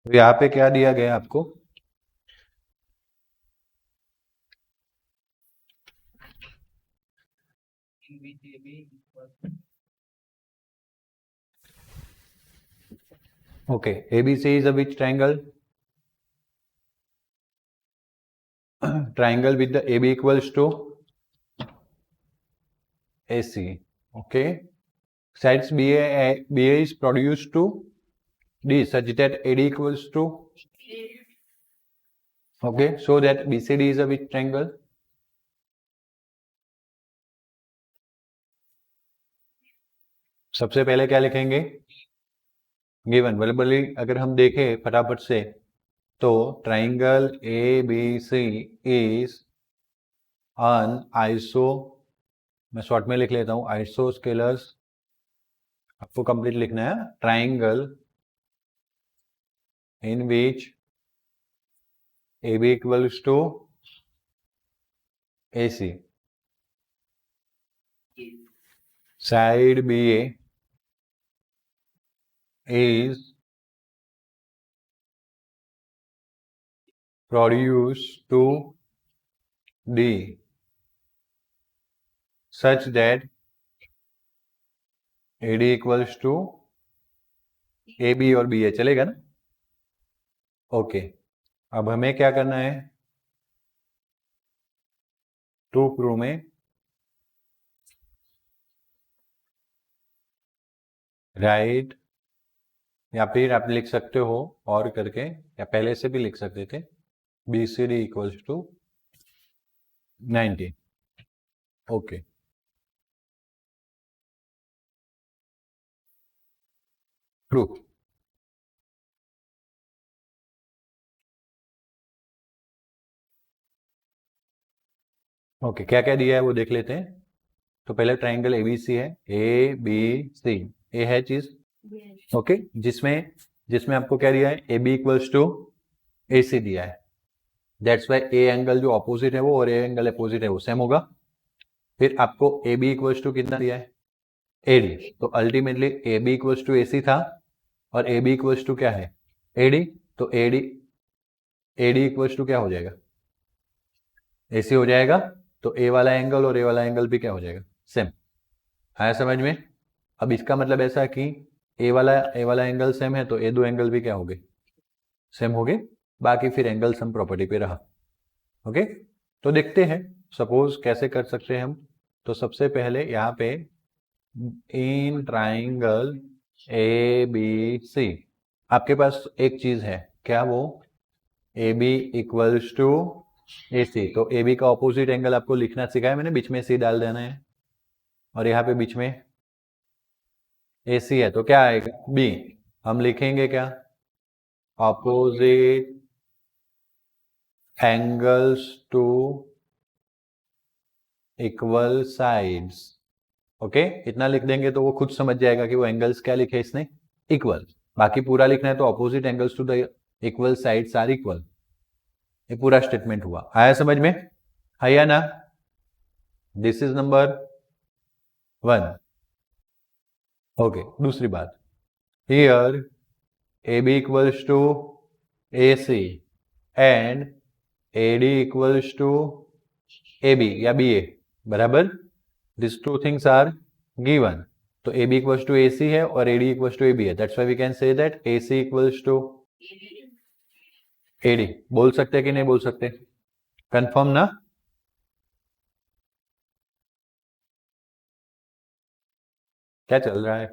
तो यहाँ पे क्या दिया गया आपको? Okay, ABC is a which triangle? Triangle with the AB equals to AC. Okay. Sides BA is produced to D such that AD equals to. Okay. So that BCD is a which triangle? सबसे पहले क्या लिखेंगे? Given verbally अगर हम देखें फटाफट से तो triangle ABC is an iso, मैं शॉर्ट में लिख लेता हूँ, आइसोस्केलस। आपको कंप्लीट लिखना है। Triangle in which AB equals to AC, side BA is produced to D such that AD equals to AB और BA, चलेगा ना? ओके, अब हमें क्या करना है? टू प्रूव में राइट, या फिर आप लिख सकते हो और करके, या पहले से भी लिख सकते थे, BCD equals to 90। Okay, proof. Okay, क्या क्या दिया है वो देख लेते हैं। तो पहले ट्राइंगल ABC है, ABC, ए है चीज। ओके, जिसमें जिसमें आपको क्या दिया है? AB इक्वल्स टू AC दिया है। दैट्स वाई ए एंगल जो अपोजिट है वो और ए एंगल अपोजिट है वो सेम होगा। फिर आपको AB इक्वल्स टू कितना दिया है? AD। तो ultimately AB equals to AC था और AB इक्वल्स टू क्या है? AD। तो AD इक्वल्स टू क्या हो जाएगा? AC हो जाएगा। तो A वाला एंगल और A वाला एंगल भी क्या हो जाएगा? सेम। आया समझ में? अब इसका मतलब ऐसा कि ए वाला एंगल सेम है तो ये दो एंगल भी क्या हो गए? सेम हो गए। बाकी फिर एंगल सम प्रॉपर्टी पे रहा। ओके, तो देखते हैं सपोज कैसे कर सकते हैं हम। तो सबसे पहले यहाँ पे इन ट्राइंगल ABC आपके पास एक चीज है, क्या वो? AB equals to AC। तो AB का ऑपोजिट एंगल आपको लिखना सिखाया मैंने, बीच में C डाल देना है और यहाँ पे बीच में AC है तो क्या आएगा? B। हम लिखेंगे क्या? Opposite angles to equal sides. Okay, इतना लिख देंगे तो वो खुद समझ जाएगा कि वो एंगल्स क्या लिखे इसने? इक्वल। बाकी पूरा लिखना है तो opposite angles to the equal sides are equal. ये पूरा स्टेटमेंट हुआ। आया समझ में? है ना? This is number 1। ओके, दूसरी बात, here AB equals to AC and AD equals to AB या BA, बराबर। This two things are given. तो AB इक्वल्स टू AC है और AD इक्वल्स टू AB है। That's why we can say that AC equals to AD। बोल सकते हैं कि नहीं बोल सकते? कंफर्म ना? क्या चल रहा है?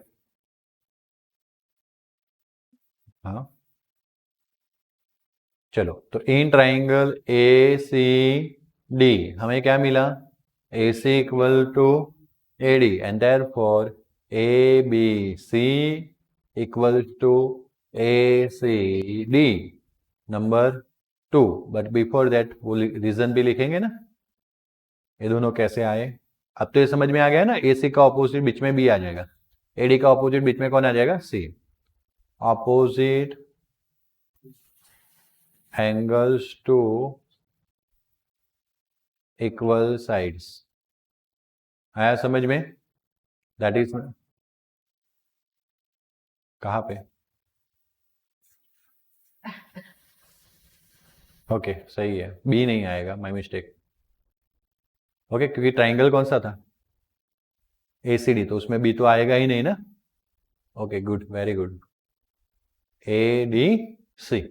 हाँ, चलो, तो इन ट्राइंगल ACD हमें क्या मिला? AC equal to AD and therefore ABC equal to ACD number 2। But before that वो रीजन भी लिखेंगे ना, ये दोनों कैसे आए। अब तो ये समझ में आ गया ना, AC का ऑपोजिट बीच में B आ जाएगा, AD का ऑपोजिट बीच में कौन आ जाएगा? C। Opposite angles to equal sides. आया समझ में? दैट इज कहाँ पे? ओके सही है, बी नहीं आएगा, माय मिस्टेक। ओके, क्योंकि ट्राइंगल कौन सा था, ACD, तो उसमें बी तो आएगा ही नहीं ना। Okay good, very good, ADC।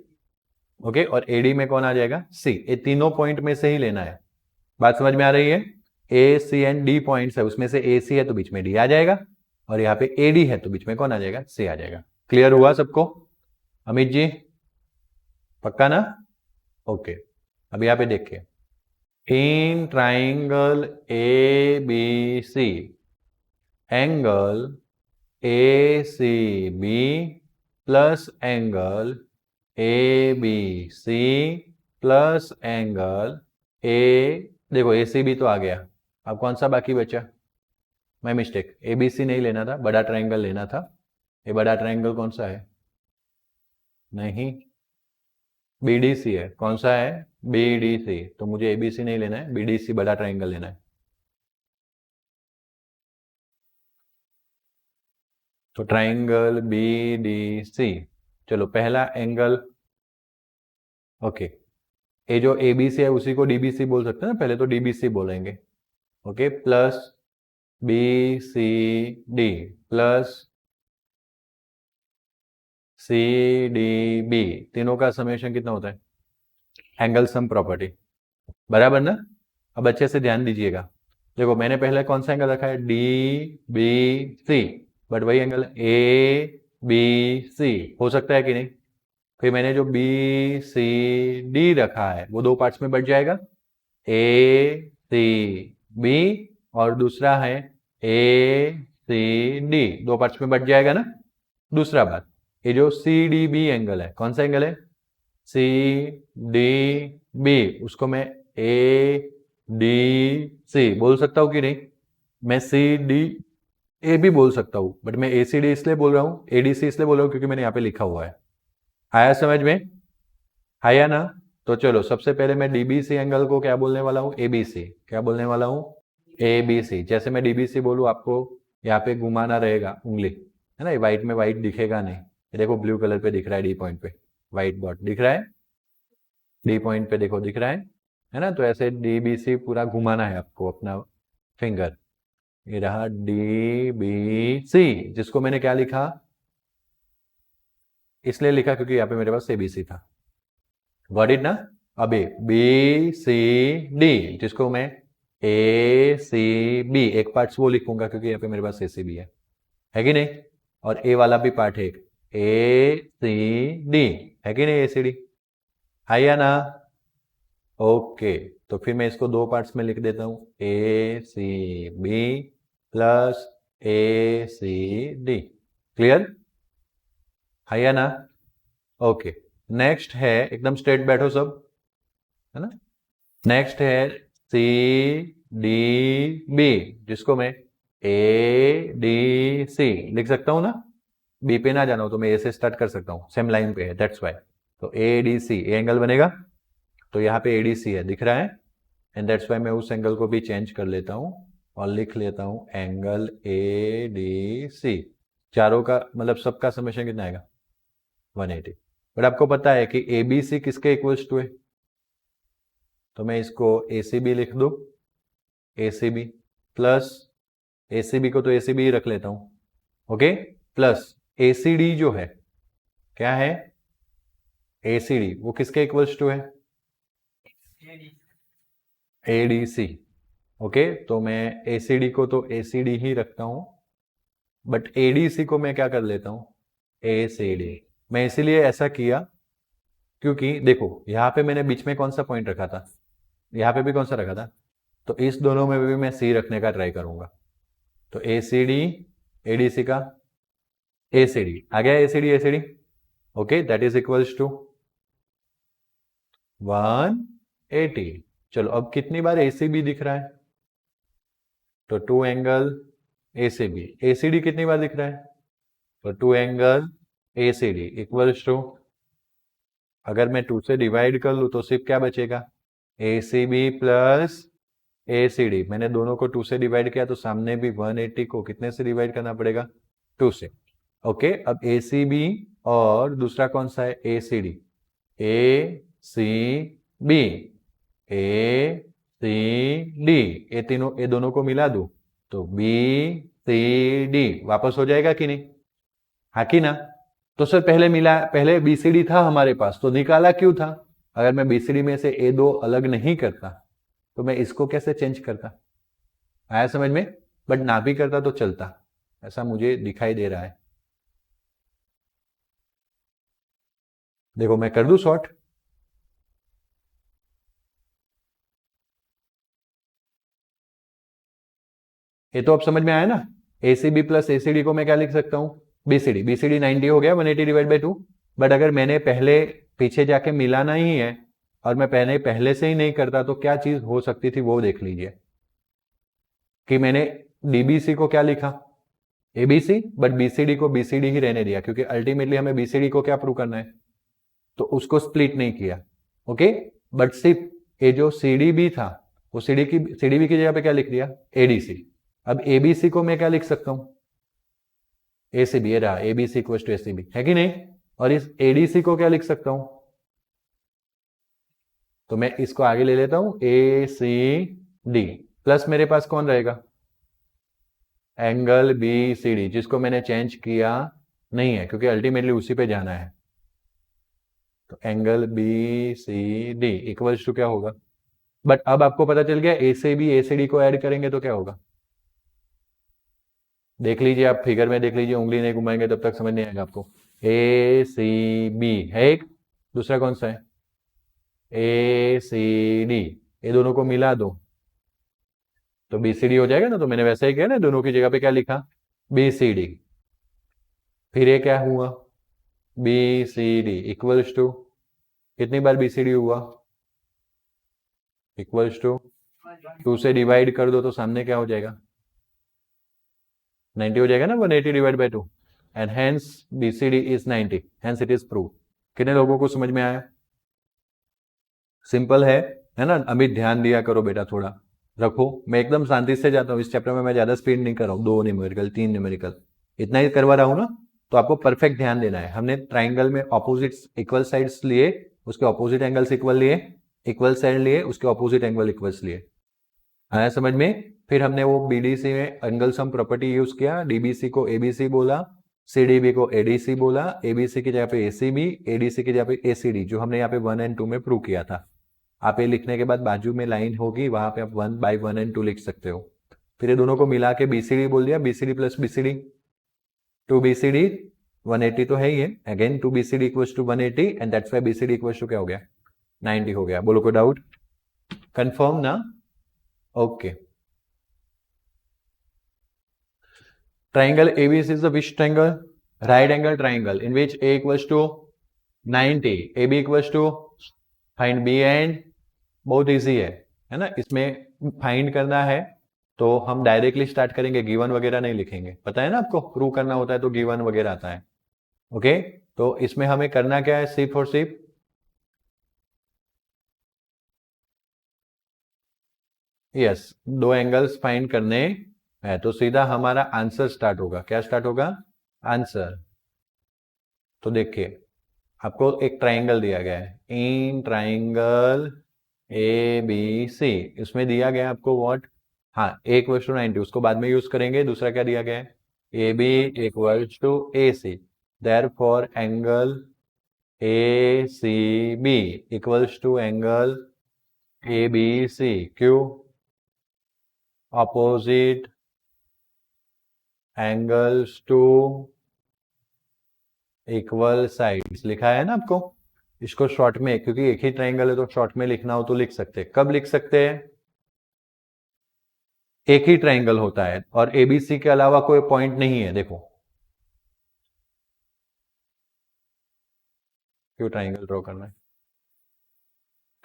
Okay, और AD में कौन आ जाएगा, C। ये तीनों पॉइंट में से ही लेना है। बात समझ में आ रही है। AC एंड D पॉइंट्स है, उसमें से AC है तो बीच में D आ जाएगा, और यहाँ पे AD है तो बीच में कौन आ जाएगा, C आ जाएगा। क्लियर हुआ सबको, अमित जी पक्का ना। ओके, अब यहाँ पे देखिए, in triangle ABC angle ACB plus angle ABC plus angle देखो ACB तो आ गया, अब कौन सा बाकी बचा, माय मिस्टेक, ABC नहीं लेना था, बड़ा ट्राइंगल लेना था। ये बड़ा ट्राइंगल कौन सा है, नहीं BDC है, कौन सा है, BDC। तो मुझे ABC नहीं लेना है, BDC बड़ा ट्राइंगल लेना है। तो ट्राइंगल BDC, चलो पहला एंगल, ओके, ये जो ABC है उसी को DBC बोल सकते हैं ना, पहले तो DBC बोलेंगे। Okay, plus BCD plus CDB, तीनों का समेशन कितना होता है, एंगल सम प्रॉपर्टी, बराबर ना। अब अच्छे से ध्यान दीजिएगा, देखो मैंने पहले कौन सा एंगल रखा है, DBC, बट वही एंगल ABC हो सकता है कि नहीं। फिर मैंने जो BCD रखा है वो दो पार्ट्स में बट जाएगा, ACB, और दूसरा है ACD, दो पार्ट्स में बट जाएगा ना। दूसरा बात, ये जो CDB एंगल है, कौन सा एंगल है, CDB, उसको मैं ADC बोल सकता हूँ कि नहीं, मैं CDA भी बोल सकता हूँ, बट मैं ACD इसलिए बोल रहा हूँ, ADC इसलिए बोल रहा हूँ क्योंकि मैंने यहाँ पे लिखा हुआ है। आया समझ में, आया ना। तो चलो सबसे पहले मैं DBC एंगल को क्या बोलने वाला हूँ, ABC, क्या बोलने वाला हूँ, ABC। जैसे मैं DBC बोलूँ, आपको यहाँ पे घुमाना रहेगा उंगली, है ना, ये व्हाइट में व्हाइट दिखेगा नहीं, ये देखो ब्लू कलर पे दिख रहा है, D पॉइंट पे व्हाइट डॉट दिख रहा है, D पॉइंट पे देखो दिख रहा है ना। तो ऐसे DBC पूरा घुमाना है आपको अपना फिंगर, ये रहा DBC, जिसको मैंने क्या लिखा, इसलिए लिखा क्योंकि यहाँ पे मेरे पास ABC था, गॉट इट ना। अब BCD, जिसको मैं ACB, एक पार्ट्स वो लिखूंगा क्योंकि यहाँ पे मेरे पास ACB है कि नहीं, और A वाला भी पार्ट है ACD, है कि नहीं, ACD है या ना। ओके, तो फिर मैं इसको दो पार्ट्स में लिख देता हूँ, ACB प्लस ACD, क्लियर है या ना। ओके, नेक्स्ट है, एकदम स्ट्रेट बैठो सब, है ना। नेक्स्ट है CDB, जिसको मैं ADC लिख सकता हूँ ना, B पे ना जाना हो तो मैं A से स्टार्ट कर सकता हूँ, सेम लाइन पे है, दैट्स वाई। तो ADC, ए एंगल बनेगा, तो यहाँ पे ADC है दिख रहा है, एंड दैट्स वाई मैं उस एंगल को भी चेंज कर लेता हूँ और लिख लेता हूँ एंगल ADC। चारों का मतलब सबका समेशन कितना आएगा, 180। बट आपको पता है कि ABC किसके इक्वल्स टू है, तो मैं इसको ACB लिख दूँ, ACB प्लस, ACB को तो ACB ही रख लेता हूँ, ओके, प्लस ACD जो है, क्या है ACD, वो किसके इक्वल्स टू है, ADC। ओके, तो मैं ACD को तो ACD ही रखता हूँ, बट ADC को मैं क्या कर लेता हूँ, ACD। मैं इसीलिए ऐसा किया क्योंकि देखो यहाँ पे मैंने बीच में कौन सा पॉइंट रखा था, यहाँ पे भी कौन सा रखा था, तो इस दोनों में भी मैं C रखने का ट्राई करूंगा। तो ACD, ADC का ACD आ गया, ACD ACD, okay, that is equals to 180। चलो अब कितनी बार ACB दिख रहा है, तो 2 एंगल ACB, ACD कितनी बार दिख रहा है, तो 2 एंगल ACD इक्वल्स टू, अगर मैं 2 से डिवाइड कर लूँ तो सिर्फ क्या बचेगा, ACB प्लस ACD। मैंने दोनों को 2 से डिवाइड किया तो सामने भी 180 को कितने से डिवाइड करना पड़ेगा, 2 से। ओके, अब ACB और दूसरा कौन सा है, ACD, ACD बी, ए सी डी, ये दोनों को मिला दूं तो बी सी डी वापस हो जाएगा कि नहीं? हाँ कि ना? तो सर पहले बीसीडी था हमारे पास, तो निकाला क्यों था? अगर मैं बीसीडी में से ए दो अलग नहीं करता तो मैं इसको कैसे चेंज करता? आया समझ में? बट ना भी करता तो चलता, ऐसा मुझे दिखाई दे रहा है। देखो मैं कर दूं शॉर्ट। ये तो अब समझ में आया ना? एसीबी प्लस एसीडी को मैं क्या लिख सकता हूं? बीसीडी। बीसीडी 90 हो गया 180 डिवाइड बाई 2। बट अगर मैंने पहले पीछे जाके मिलाना ही है और मैं पहले से ही नहीं करता तो क्या चीज हो सकती थी वो देख लीजिए कि मैंने डीबीसी को क्या लिखा? एबीसी, बट बीसीडी को बीसीडी ही रहने दिया क्योंकि अल्टीमेटली हमें बीसीडी को क्या प्रूव करना है, तो उसको स्प्लिट नहीं किया। ओके, बट सिर्फ ये जो सीडीबी था वो सीडीबी की जगह पे क्या लिख दिया? एडीसी। अब एबीसी को मैं क्या लिख सकता हूं? एसीबी, ये रहा एबीसी इक्वल टू एसीबी, है कि नहीं? और इस एडीसी को क्या लिख सकता हूं? तो मैं इसको आगे ले लेता हूं, ए सी डी प्लस मेरे पास कौन रहेगा? एंगल बी सी डी, जिसको मैंने चेंज किया नहीं है क्योंकि अल्टीमेटली उसी पे जाना है। तो angle B C D equals to क्या होगा? बट अब आपको पता चल गया ए से बी ए सी डी को ऐड करेंगे तो क्या होगा? देख लीजिए, आप फिगर में देख लीजिए, उंगली नहीं घुमाएंगे तब तक समझ नहीं आएगा आपको। ए सी बी है एक, दूसरा कौन सा है? ए सी डी, ये दोनों को मिला दो तो बी सी डी हो जाएगा ना। तो मैंने वैसे ही किया ना, दोनों की जगह पे क्या लिखा? B C D. फिर ये क्या हुआ? B C D equals to कितनी बार बी सी डी हुआ? इक्वल्स टू 2 से डिवाइड कर दो तो सामने क्या हो जाएगा? 90 हो जाएगा ना, 180 divide by 2 and hence BCD is 90, hence it is prove. कितने लोगों को समझ में आया? सिंपल है ना? अभी ध्यान दिया करो बेटा, थोड़ा रखो। मैं एकदम शांति से जाता हूँ इस चैप्टर में, मैं ज्यादा स्पीड नहीं कर रहा हूँ। 2 न्यूमेरिकल 3 न्यूमेरिकल इतना ही करवा रहा हूँ ना, तो आपको परफेक्ट ध्यान देना है। हमने ट्राइंगल में ऑपोजिट इक्वल साइड्स लिए, उसके ऑपोजिट एंगल्स इक्वल लिए, इक्वल साइड लिए, उसके ऑपोजिट एंगल इक्वल्स लिए। आया समझ में? फिर हमने वो बीडीसी में एंगल सम प्रॉपर्टी यूज किया, डीबीसी को एबीसी बोला, सीडीबी को एडीसी बोला, एबीसी की जगह पे एसीबी, एडीसी की जगह पे एसीडी, जो हमने यहाँ पे 1 एंड 2 में प्रूव किया था। आप ये लिखने के बाद बाजू में लाइन होगी, वहां पे आप 1 बाई 1 एंड 2 लिख सकते हो। फिर ये दोनों को मिला के बीसीडी बोल दिया, बीसीडी प्लस बीसीडी, 2 बीसीडी 180 तो है ही है, again 2 BCD equals to 180 and that's why BCD equals to क्या हो गया? 90 हो गया। बोलो कोई डाउट? कंफर्म ना? Okay. Triangle ABC is the which triangle? Right angle triangle in which A equals to 90, AB equals to find B and बहुत easy है ना? इसमें फाइंड करना है तो हम डायरेक्टली स्टार्ट करेंगे, गिवन वगैरह नहीं लिखेंगे। पता है ना आपको, प्रूव करना होता है तो गिवन वगैरह आता है। ओके, तो इसमें हमें करना क्या है? सिर्फ और सिर्फ यस, 2 एंगल्स फाइंड करने है, तो सीधा हमारा आंसर स्टार्ट होगा। क्या स्टार्ट होगा? आंसर। तो देखिए, आपको एक ट्राइंगल दिया गया है, इन ट्राइंगल ए बी सी, इसमें दिया गया है आपको व्हाट? हाँ, ए इक्वल्स टू 90, उसको बाद में यूज करेंगे। दूसरा क्या दिया गया है? A B equals to A C, therefore angle A C B equals to angle A B C. क्यों? Opposite angles to equal sides लिखा है ना आपको। इसको शॉर्ट में, क्योंकि एक ही ट्राइंगल है तो शॉर्ट में लिखना हो तो लिख सकते हैं। कब लिख सकते हैं? एक ही ट्राइंगल होता है और एबीसी के अलावा कोई पॉइंट नहीं है। देखो क्यों ट्राइंगल ड्रॉ करना है,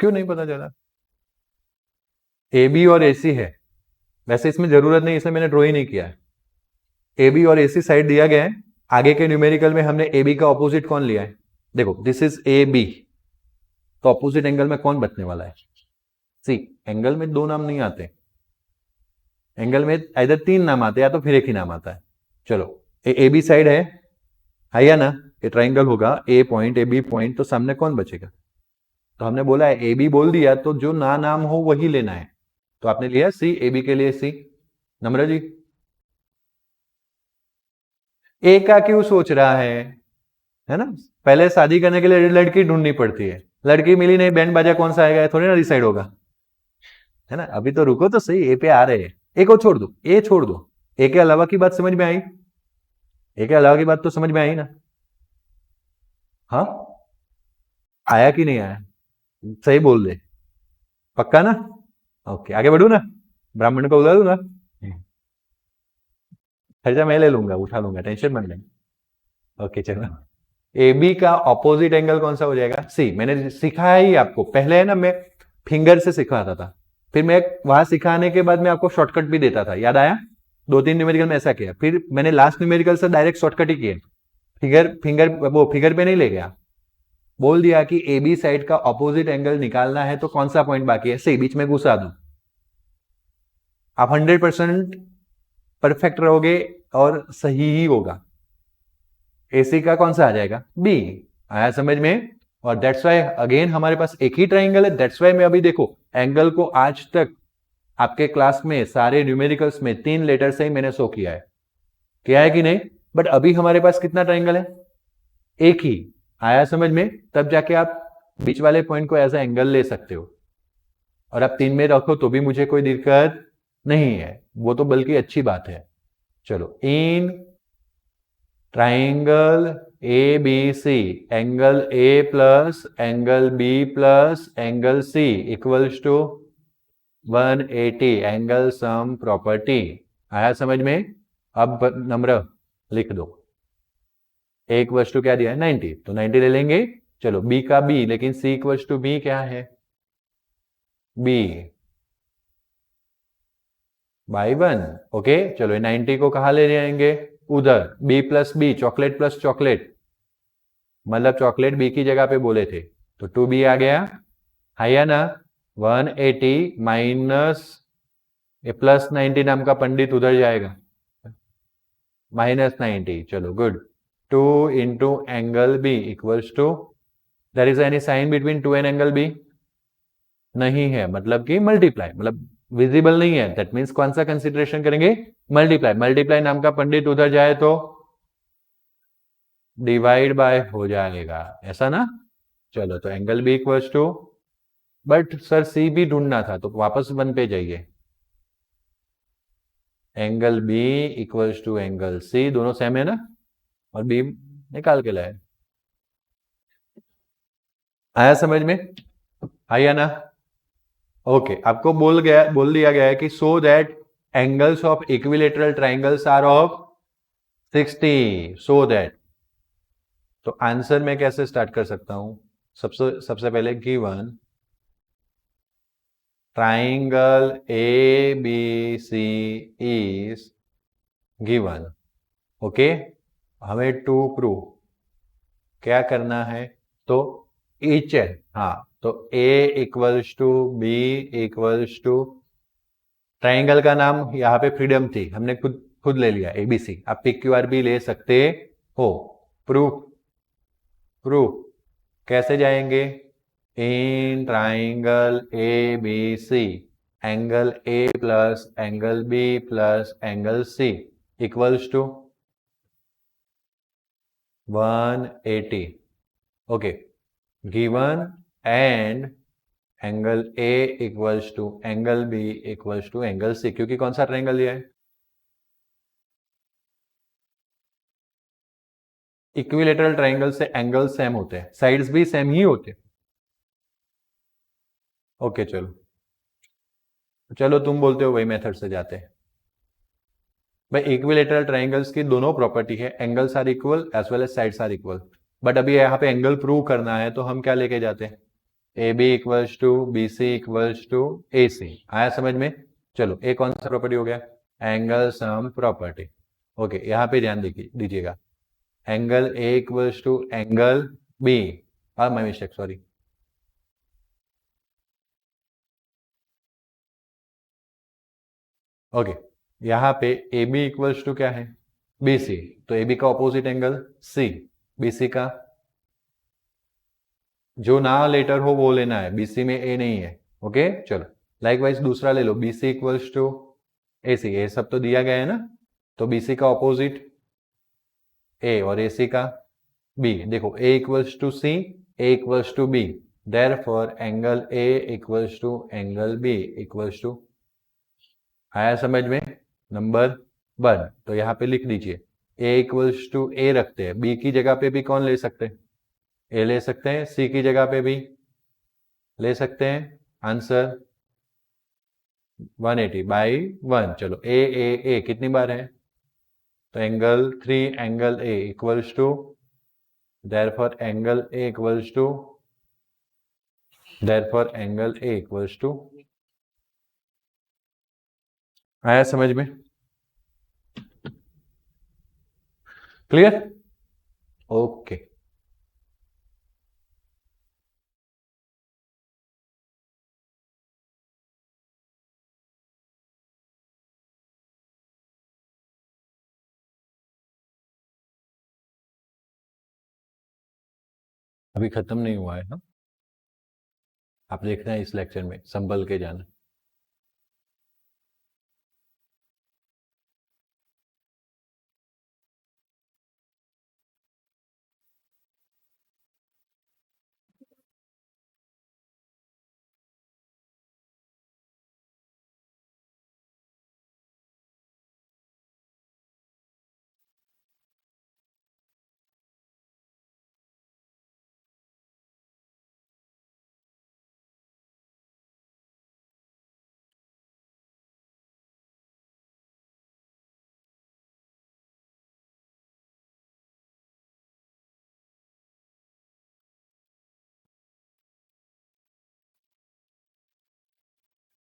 क्यों नहीं पता चला? ए बी और एसी है, वैसे इसमें जरूरत नहीं, इसमें मैंने ड्रॉ ही नहीं किया है। ए बी और एसी साइड दिया गया है। आगे के न्यूमेरिकल में हमने ए बी का ऑपोजिट कौन लिया है? देखो दिस इज ए बी, तो ऑपोजिट एंगल में कौन बचने वाला है? सी। एंगल में 2 नाम नहीं आते, एंगल में इधर 3 नाम आते हैं या तो फिर एक ही नाम आता है। चलो, ए बी साइड है या ना? ये ट्राइंगल होगा, ए पॉइंट ए बी पॉइंट, तो सामने कौन बचेगा? तो हमने बोला है ए बी बोल दिया, तो जो ना नाम हो वही लेना है, तो आपने लिया सी, ए बी के लिए सी। नम्र जी, ए का क्यों सोच रहा है ना? पहले शादी करने के लिए लड़की ढूंढनी पड़ती है, लड़की मिली नहीं, बैंड बाजा कौन सा आएगा, थोड़ी ना डिसाइड होगा, है ना? अभी तो रुको तो सही, ए पे आ रहे हैं। ए को छोड़ दो, ए छोड़ दो, ए के अलावा की बात समझ में आई? ए के अलावा की बात तो समझ में आई ना? हाँ, आया कि नहीं आया? सही बोल दे, पक्का ना? ओके, आगे बढ़ू ना? ब्राह्मण को बुला दूंगा, खर्चा मैं ले लूंगा, उठा लूंगा, टेंशन मत लेना। ओके चलो, ए बी का ऑपोजिट एंगल कौन सा हो जाएगा? सी। मैंने सिखाया ही आपको पहले, है ना, मैं फिंगर से सिखाता था, फिर मैं वहां सिखाने के बाद मैं आपको शॉर्टकट भी देता था, याद आया? 2-3 न्यूमेरिकल में ऐसा किया, फिर मैंने लास्ट न्यूमेरिकल से डायरेक्ट शॉर्टकट ही किया, फिगर फिंगर वो फिगर पे नहीं ले गया, बोल दिया कि ए बी साइड का ऑपोजिट एंगल निकालना है, तो कौन सा पॉइंट बाकी है? सी, बीच में घुसा दो, आप 100% परफेक्ट रहोगे और सही ही होगा। एसी का कौन सा आ जाएगा? बी। आया समझ में? और दैट्स वाई अगेन हमारे पास एक ही ट्राइंगल है, दैट्स वाई मैं अभी देखो एंगल को आज तक आपके क्लास में सारे न्यूमेरिकल्स में 3 लेटर से ही मैंने शो किया है कि नहीं? बट अभी हमारे पास कितना ट्राइंगल है? एक ही। आया समझ में? तब जाके आप बीच वाले पॉइंट को एज ए एंगल ले सकते हो, और आप 3 में रखो तो भी मुझे कोई दिक्कत नहीं है, वो तो बल्कि अच्छी बात है। चलो, in triangle A B C, angle A plus angle B plus angle C equals to 180, angle sum property. आया समझ में? अब नम्र लिख दो, ए इक्वल्स टू क्या दिया है? 90, तो 90 ले लेंगे। चलो, बी का बी, लेकिन सी इक्वल्स टू बी क्या है? B by 1। ओके चलो, 90 को कहा ले जाएंगे? उधर। B plus B, chocolate plus chocolate, मतलब चॉकलेट बी की जगह पे बोले थे, तो 2b आ गया, है ना? 180 माइनस ये प्लस 90 नाम का पंडित उधर जाएगा, -90। चलो good, 2 into angle B equals to, there is any sign between 2 and angle B? नहीं है, मतलब कि मल्टीप्लाई, मतलब विजिबल नहीं है, दैट मीन्स कौन सा कंसिडरेशन करेंगे? मल्टीप्लाई। मल्टीप्लाई नाम का पंडित उधर जाए तो डिवाइड बाय हो जाएगा, ऐसा ना? चलो, तो angle B equals to, but sir C भी ढूंढना था, तो वापस 1 पे जाइए, angle B equals to angle C, दोनों सेम है ना? और बी निकाल के लाए। आया समझ में? आया ना? ओके, आपको बोल दिया गया है कि so that angles of equilateral triangles are of 60, so that. तो आंसर मैं कैसे स्टार्ट कर सकता हूं? सबसे पहले given triangle ABC is given, okay. हमें टू प्रूव क्या करना है? तो each है, हाँ, तो A equals to B equals to, triangle का नाम यहाँ पे फ्रीडम थी, हमने खुद खुद ले लिया ABC, आप PQR भी ले सकते हो। प्रूफ प्रूफ कैसे जाएंगे? In triangle A B C, angle A plus angle B plus angle C equals to 180, okay. Given and angle A equals to angle B equals to angle C, क्योंकि कौन सा triangle लिया है? Equilateral triangle से angle same होते हैं, sides भी same ही होते हैं। ओके चलो, चलो तुम बोलते हो वही मेथड से जाते हैं। भाई, इक्विलेटरल ट्राइंगल्स की दोनों प्रॉपर्टी है, angles are equal as well as sides are equal, but अभी यहाँ पे एंगल प्रूव करना है, तो हम क्या लेके जाते हैं? A B equals to B C equals to A C. आया समझ में? चलो, ए कौन सा प्रॉपर्टी हो गया? Angle sum property. ओके, यहाँ पे ध्यान दीजिएगा, angle A equals to angle B, my mistake, sorry. Okay, यहाँ पे ए बी इक्वल्स टू क्या है? बी सी, तो ए बी का opposite angle C, B C का जो ना लेटर हो वो लेना है, बीसी में ए नहीं है। ओके चलो, लाइकवाइज दूसरा ले लो, बीसी इक्वल्स टू एसी, ये सब तो दिया गया है ना, तो बीसी का ऑपोजिट ए और एसी का बी। देखो A equals to C, A equals to B, therefore angle A equals to angle B equals to, आया समझ में? नंबर 1 तो यहाँ पे लिख दीजिए a इक्वल्स टू ए रखते हैं, b की जगह पे भी कौन ले सकते हैं? a ले सकते हैं, c की जगह पे भी ले सकते हैं। Answer 180 by 1। चलो ए कितनी बार है? तो angle 3 angle a equals to, therefore angle a equals to, therefore angle a equals to, आया समझ में? क्लियर? ओके अभी खत्म नहीं हुआ है ना, आप देखना है इस लेक्चर में, संभल के जाना।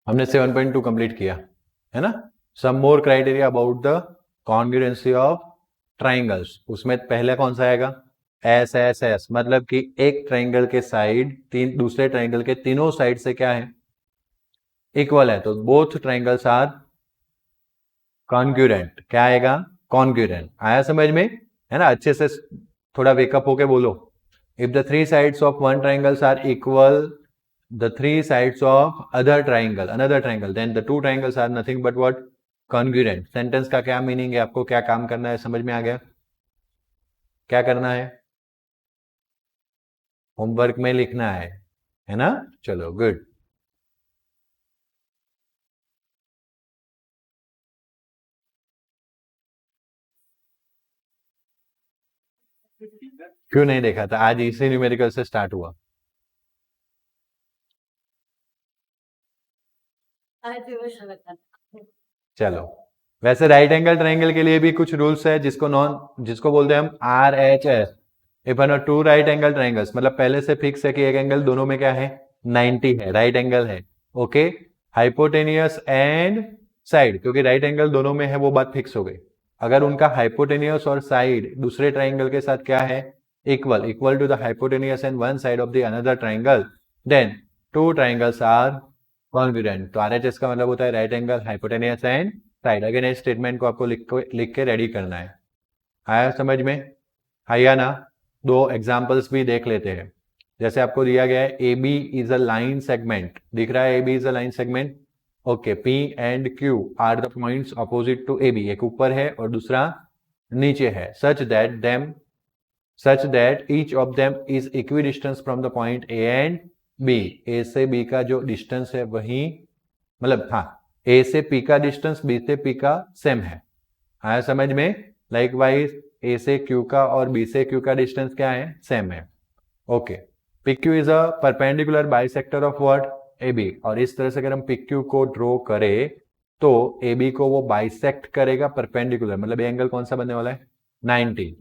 हमने 7.2 कंप्लीट किया है ना। Some more criteria about the congruency of triangles, उसमें पहले कौन सा आएगा? एस एस एस, मतलब कि एक ट्राइंगल के साइड तीन दूसरे ट्राइंगल के तीनों साइड से क्या है? इक्वल है, तो बोथ ट्राइंगल्स आर कॉन्ग्रुएंट। क्या आएगा? कॉन्ग्रुएंट। आया समझ में? है ना, अच्छे से थोड़ा वेकअप होके बोलो। If the three sides of one triangles are equal the three sides of another triangle, then the two triangles are nothing but what? Congruent. Sentence का क्या मीनिंग है, आपको क्या काम करना है, समझ में आ गया? क्या करना है? होमवर्क में लिखना है ना? चलो गुड। क्यों नहीं देखा था? आज इसी न्यूमेरिकल से स्टार्ट हुआ। चलो, वैसे राइट एंगल ट्राइंगल के लिए भी कुछ रूल्स है, जिसको बोलते हैं हम RHS। If an two right angle triangles, मतलब पहले से फिक्स है कि एक एंगल दोनों में क्या है? 90 है, राइट एंगल है। ओके, हाइपोटेनियस एंड साइड, क्योंकि राइट एंगल दोनों में है, वो बात फिक्स हो गई। अगर उनका हाइपोटेनियस और साइड दूसरे ट्राइंगल के साथ क्या है? Equal to the hypotenuse and one side of the another triangle, then two triangles are congruent. तो RHS का मतलब होता है right angle, hypotenuse and side. Again इस स्टेटमेंट को आपको लिख के रेडी करना है। आया समझ में? आया ना? दो एग्जांपल्स भी देख लेते हैं। जैसे आपको दिया गया है AB is a line segment, दिख रहा है AB is a line segment. Okay, P and Q are the points opposite to AB, एक ऊपर है और दूसरा नीचे है, such that each of them is equidistant from the point A and B। A से B का जो डिस्टेंस है वही, मतलब हाँ, A से P का डिस्टेंस B से P का सेम है। आया समझ में? लाइकवाइज A से Q का और B से Q का डिस्टेंस क्या है? सेम है। Okay, PQ is a perpendicular bisector of what? AB। और इस तरह से अगर हम PQ को ड्रॉ करें तो AB को वो बाइसेक्ट करेगा परपेंडिकुलर, मतलब ये एंगल कौन सा बनने वाला है? 90।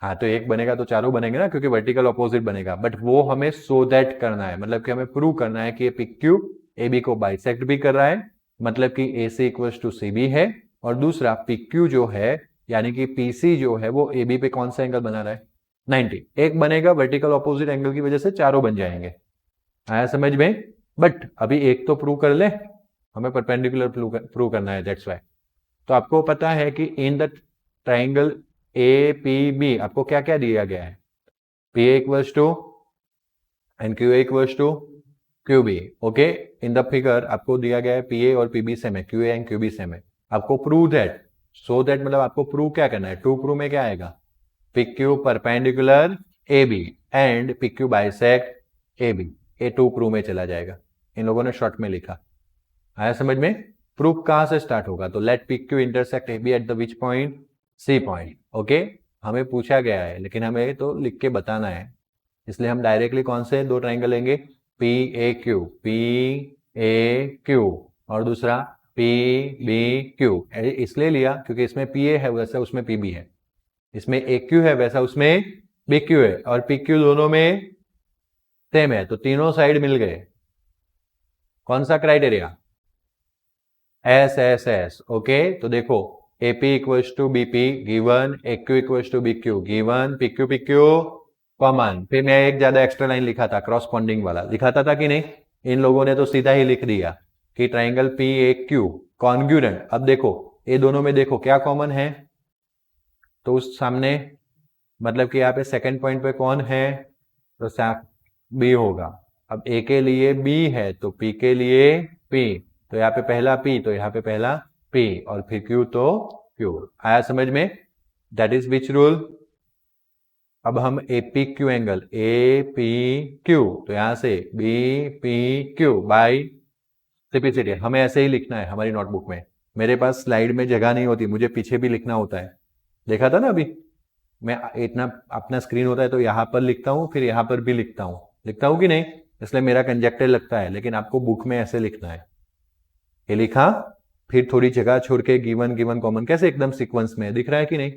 हाँ, तो एक बनेगा तो चारों बनेंगे ना, क्योंकि वर्टिकल ऑपोजिट बनेगा। बट वो हमें सो दैट करना है, मतलब कि हमें प्रूव करना है कि ये PQ AB को बाइसेक्ट भी कर रहा है, मतलब कि AC इक्वल्स टू CB है। और दूसरा PQ जो है, यानी कि PC जो है, वो AB पे कौन सा एंगल बना रहा है? 90। एक बनेगा, वर्टिकल ऑपोजिट एंगल की वजह से चारों बन जाएंगे। आया समझ में? बट अभी एक तो प्रूव कर ले, हमें परपेंडिकुलर प्रूव करना है, दैट्स वाई। तो आपको पता है कि in the triangle A P B आपको क्या क्या दिया गया है, P A equals to and Q A equals to Q B. Okay, in the figure आपको दिया गया है पी ए और पी बी सेम है, Q A and Q B same है। आपको प्रूव दैट, सो दैट मतलब आपको प्रूव क्या करना है, टू प्रूव में क्या आएगा, P Q perpendicular A B and P Q bisect A B, ए टू प्रूव में चला जाएगा। इन लोगों ने शॉर्ट में लिखा, आया समझ में। प्रूफ कहां से स्टार्ट होगा, तो let P Q intersect A B at the which point, C point. Okay, हमें पूछा गया है लेकिन हमें तो लिख के बताना है, इसलिए हम डायरेक्टली कौन से दो ट्राइंगल लेंगे, पी ए क्यू और दूसरा पी बी क्यू। इसलिए लिया क्योंकि इसमें पी ए है वैसा उसमें पी बी है, इसमें ए क्यू है वैसा उसमें बी क्यू है, और पी क्यू दोनों में सेम है, तो तीनों साइड मिल गए। कौन सा criteria, S S S. Okay, तो देखो AP equals to BP given, AQ equals to BQ given, PQ common. फिर मैं एक ज्यादा एक्स्ट्रा लाइन लिखा था, क्रॉसपॉन्डिंग वाला लिखाता था कि नहीं, इन लोगों ने तो सीधा ही लिख दिया कि ट्राइंगल PAQ कॉन्ग्रुएंट। अब देखो ये दोनों में देखो क्या कॉमन है, तो उस सामने मतलब कि यहाँ पे सेकंड पॉइंट पे कौन है, तो B होगा। अब A के लिए B है तो P के लिए P, तो यहाँ पे पहला P तो यहाँ पे पहला P और फिर Q तो Q। आया समझ में, दैट इज विच रूल। अब हम APQ एंगल APQ, तो यहां से BPQ बाई सिंपलिसिटी, हमें ऐसे ही लिखना है हमारी नोटबुक में। मेरे पास स्लाइड में जगह नहीं होती, मुझे पीछे भी लिखना होता है, देखा था ना अभी मैं इतना अपना स्क्रीन होता है तो यहाँ पर लिखता हूँ, फिर यहाँ पर भी लिखता हूँ कि नहीं, इसलिए मेरा कंजेक्टर लगता है, लेकिन आपको बुक में ऐसे लिखना है। ये लिखा, फिर थोड़ी जगह छोड़ के गिवन गिवन कॉमन, कैसे एकदम सीक्वेंस में दिख रहा है कि नहीं।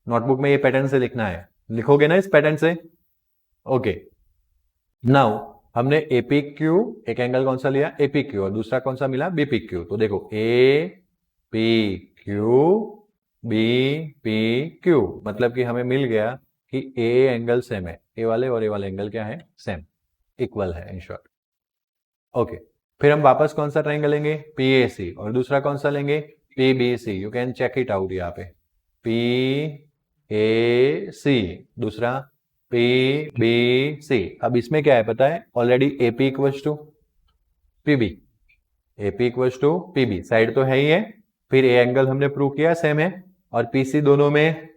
नोटबुक में ये पैटर्न से लिखना है, लिखोगे ना इस पैटर्न से। ओके, नाउ हमने एपीक्यू एक एंगल कौन सा लिया, एपीक्यू, और दूसरा कौन सा मिला, बीपीक्यू। तो देखो APQ BPQ, मतलब कि हमें मिल गया कि ए एंगल सेम है, ए वाले और ए वाले एंगल क्या है, सेम, इक्वल है इन शॉर्ट। ओके, फिर हम वापस कौन सा ट्राइंगल लेंगे, PAC, और दूसरा कौन सा लेंगे, PBC। You can check it out, यहाँ पे PAC, दूसरा PBC। अब इसमें क्या है पता है, already AP equals to PB, AP equals to PB, side तो है ही है, फिर ए एंगल हमने प्रूव किया सेम है, और PC दोनों में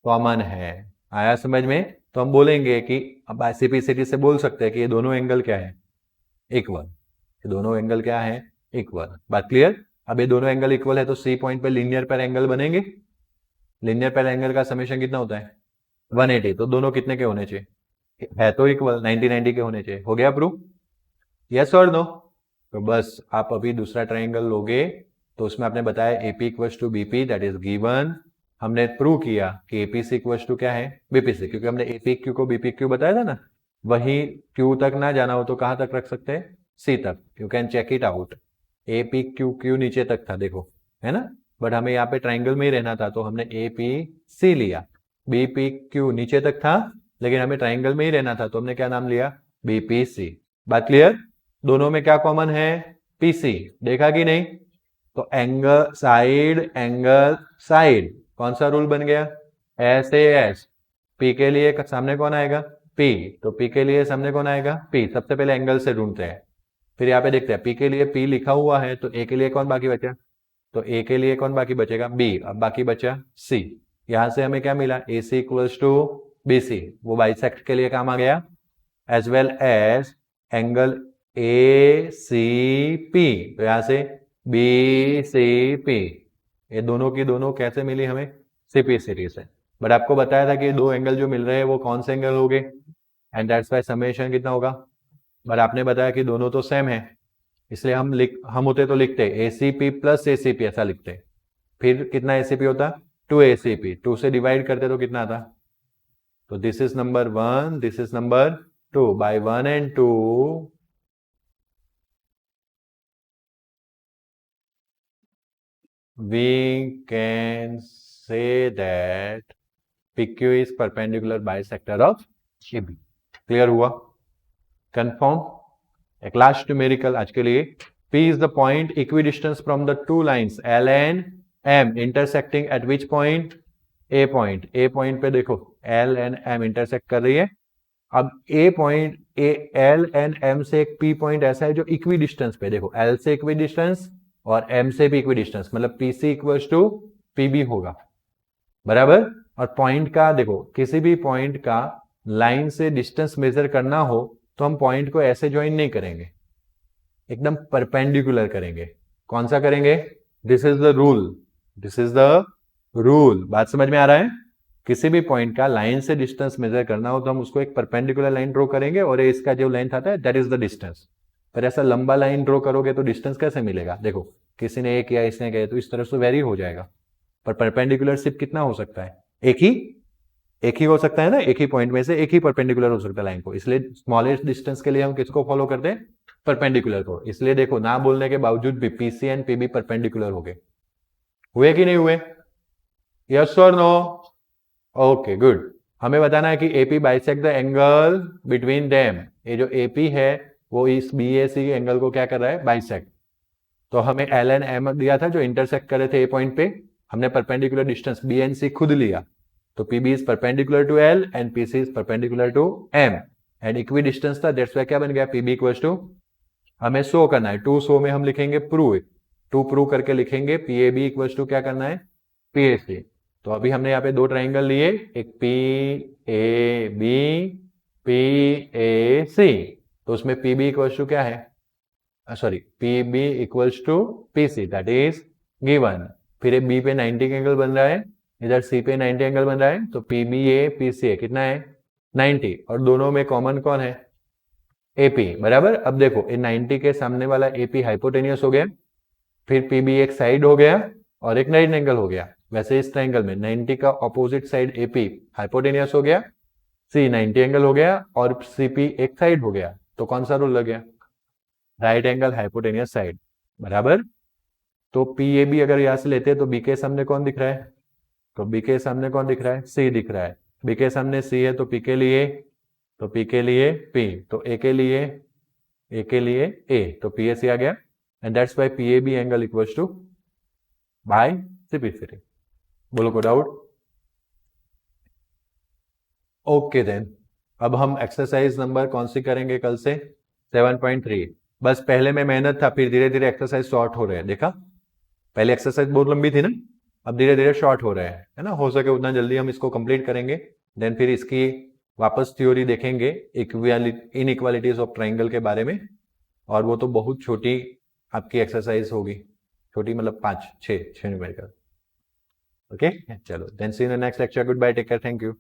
कॉमन है। आया समझ में, तो हम बोलेंगे कि अब ICP-CT से बोल सकते हैं कि ये दोनों एंगल क्या है, इक्वल। ये दोनों एंगल क्या है, इक्वल। बात क्लियर। अब ये दोनों एंगल इक्वल है तो C पॉइंट पे लीनियर पैर एंगल बनेंगे। लीनियर पैर एंगल का समेशन कितना होता है, 180, तो दोनों कितने के होने चाहिए, है तो इक्वल, 90-90 के होने चाहिए। हो गया प्रूफ, यस और नो। तो बस आप अभी दूसरा ट्राइंगल लोगे तो उसमें आपने बताया AP equals to BP, that is given. हमने प्रूव किया कि APC इक्वल्स टू क्या है, BPC, क्योंकि हमने APQ को BPQ बताया था ना, वही Q तक ना जाना हो तो कहां तक रख सकते हैं, C तक। You can check it out, APQ नीचे तक था देखो, है ना, बट हमें यहाँ पे ट्राइंगल में ही रहना था तो हमने APC लिया। BPQ नीचे तक था लेकिन हमें ट्राइंगल में ही रहना था तो हमने क्या नाम लिया, BPC। बात क्लियर। दोनों में क्या कॉमन है, PC, देखा कि नहीं। तो एंगल साइड कौन सा रूल बन गया, SAS। P के लिए सामने कौन आएगा, P, तो P के लिए सामने कौन आएगा, P। सबसे पहले एंगल से ढूंढते हैं, फिर यहाँ पे देखते हैं P के लिए P लिखा हुआ है तो A के लिए कौन बाकी बचा, तो A के लिए कौन बाकी बचेगा, B। अब बाकी बचा C। यहां से हमें क्या मिला, AC इक्वल्स टू BC, वो बाइसेक्ट के लिए काम आ गया, as well as angle ACP, तो यहां से BCP, ये दोनों की दोनों कैसे मिली हमें, CP-CT से। बट आपको बताया था कि दो एंगल जो मिल रहे हैं वो कौन से एंगल हो गए, एंड दैट्स वाई समेशन कितना होगा, बट आपने बताया कि दोनों तो सेम है, इसलिए हम होते तो लिखते ACP प्लस ACP, ऐसा लिखते। फिर कितना ACP होता, 2 ACP, 2 से डिवाइड करते तो कितना आता, तो this is number 1, this is number 2, by 1 and 2 we can say that PQ is perpendicular bisector of AB। Clear हुआ, कंफर्म। एक लास्ट न्यूमेरिकल आज के लिए, P is the point equidistance from the two lines L and M intersecting at which point, A point पे देखो L and M intersect कर रही है। अब ए पॉइंट एल एंड एम से एक पी पॉइंट ऐसा है जो इक्वी डिस्टेंस पे, देखो एल से इक्वी डिस्टेंस और एम से भी इक्वी डिस्टेंस, मतलब P C equal to P B होगा, बराबर। और पॉइंट का देखो, किसी भी पॉइंट का लाइन से डिस्टेंस मेजर करना हो तो हम पॉइंट को ऐसे ज्वाइन नहीं करेंगे, एकदम परपेंडिकुलर करेंगे। कौन सा करेंगे? This is the rule, this is the rule. बात समझ में आ रहा है? किसी भी पॉइंट का लाइन से डिस्टेंस मेजर करना हो तो हम उसको एक परपेंडिकुलर लाइन ड्रॉ करेंगे और इसका जो लेंथ आता है दैट इज द डिस्टेंस। पर ऐसा लंबा लाइन ड्रॉ करोगे तो डिस्टेंस कैसे मिलेगा? देखो किसी ने ए किया, इसने किया, तो इस तरह से वेरी हो जाएगा। पर परपेंडिकुलर सिर्फ कितना हो सकता है? एक ही हो सकता है ना, एक ही पॉइंट में से एक ही परपेंडिकुलर हो सकता है लाइन को। इसलिए स्मॉलेस्ट डिस्टेंस के लिए हम किसको फॉलो करते हैं? परपेंडिकुलर को। इसलिए देखो ना बोलने के बावजूद भी पीसी एंड पीबी परपेंडिकुलर हो गए, हुए कि नहीं हुए? यस और नो? Okay good. हमें बताना है कि AP bisect the angle between them. ये जो एपी है वो इस बीएसी एंगल को क्या कर रहा है? बाइसेक्ट। तो हमें एल एन एम दिया था जो इंटरसेक्ट कर रहे थे ए पॉइंट पे, हमने perpendicular distance B and C खुद लिया। तो PB is perpendicular to L and PC is perpendicular to M and equidistance था, दैट्स व्हाई क्या बन गया? पीबी इक्वल्स टू, हमें शो करना है, टू शो में हम लिखेंगे प्रूव, टू प्रूव करके लिखेंगे P A B equals to क्या करना है? P A C. तो अभी हमने यहाँ पे दो ट्राइंगल लिए, एक P A B, P A C. तो उसमें पी बी इक्वल्स टू क्या है? Sorry, P B equals to P C, that is given. फिर बी पे 90 का एंगल बन रहा है, इधर सी पे 90 एंगल बन रहा है, तो P B A P C A कितना है? 90। और दोनों में कॉमन कौन है? एपी, बराबर। अब देखो इन 90 के सामने वाला एपी हाइपोटेनियस हो गया, फिर पीबी एक साइड हो गया और एक 90 एंगल हो गया। वैसे इस ट्रायंगल में 90 का ऑपोजिट साइड एपी हाइपोटेनियस हो गया, सी 90 एंगल हो गया और सीपी एक साइड हो गया। तो कौन सा रूल लग गया? राइट एंगल हाइपोटेनियस साइड, बराबर। तो पी ए बी अगर यहां से लेते हैं तो बी के सामने कौन दिख रहा है? तो बी के सामने कौन दिख रहा है? सी दिख रहा है। बी के सामने सी है तो पी के लिए, तो पी के लिए पी, तो ए के लिए ए, तो पी ए सी आ गया and that's why P A B angle equals to by CP C. बोलो को डाउट? ओके देन, अब हम एक्सरसाइज नंबर कौन सी करेंगे कल से? 7.3। बस पहले में मेहनत था, फिर धीरे धीरे एक्सरसाइज शॉर्ट हो रहे हैं। देखा, पहले एक्सरसाइज बहुत लंबी थी ना, अब धीरे धीरे शॉर्ट हो रहे हैं, है ना। हो सके उतना जल्दी हम इसको कंप्लीट करेंगे, देन फिर इसकी वापस थ्योरी देखेंगे इनइक्वालिटीज ऑफ ट्राइंगल के बारे में। और वो तो बहुत छोटी आपकी एक्सरसाइज होगी, छोटी मतलब 5-6 नंबर का। ओके चलो, then see in the next lecture. Good bye, take care, thank you.